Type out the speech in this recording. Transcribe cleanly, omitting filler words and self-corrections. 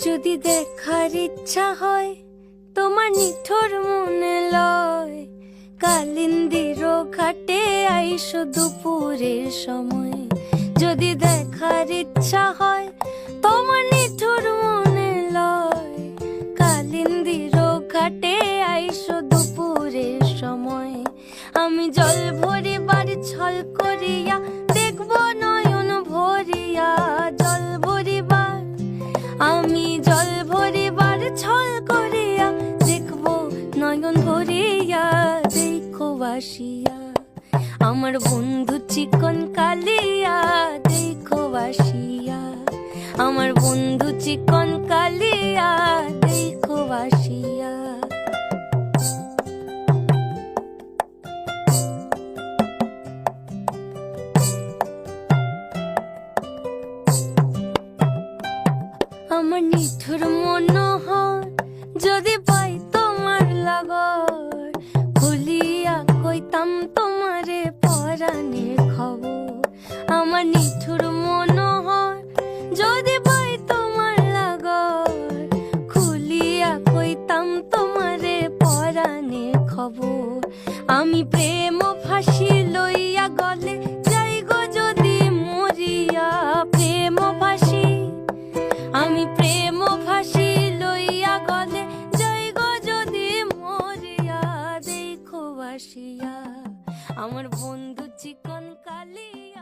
যদি দেখার ইচ্ছা হয় তোমার নিঠুর মনে লয়, কালিন্দির ঘাটে আইসো দুপুরের সময়। যদি দেখার ইচ্ছা হয় তোমার নিঠুর মনে লয়, কালিন্দির ঘাটে আইসো দুপুরের সময়। আমি জল ভরিবার ছল করিয়া দেখব নয়ন ভরিয়া, জল ভরিবার আমি জল ভরিবার ছল করিয়া দেখব নয়ন ভরিয়া। দেখো বাসিয়া আমার বন্ধু চিকন কালিয়া, দেখো বাসিয়া আমার বন্ধু চিকন কালিয়া, দেখো বাসিয়া। আমার নিঠুর মনোহর যদি পাই তোমার লাগর, খুলিয়া কইতাম তোমারে পরাণের খবর। আমার নিঠুর মনোহর যদি পাই তোমার লাগর, খুলিয়া কইতাম তোমারে পরাণের খবর। আমি প্রেম ফাঁসি লইয়া গলে যাই গো যদি মরিয়া, প্রেম ফাঁসি আমি প্রেম ফাঁসি লইয়া গলে যাই গো যদি মরিয়া। দেখো বাসিয়া আমার বন্ধু চিকন কালিয়া।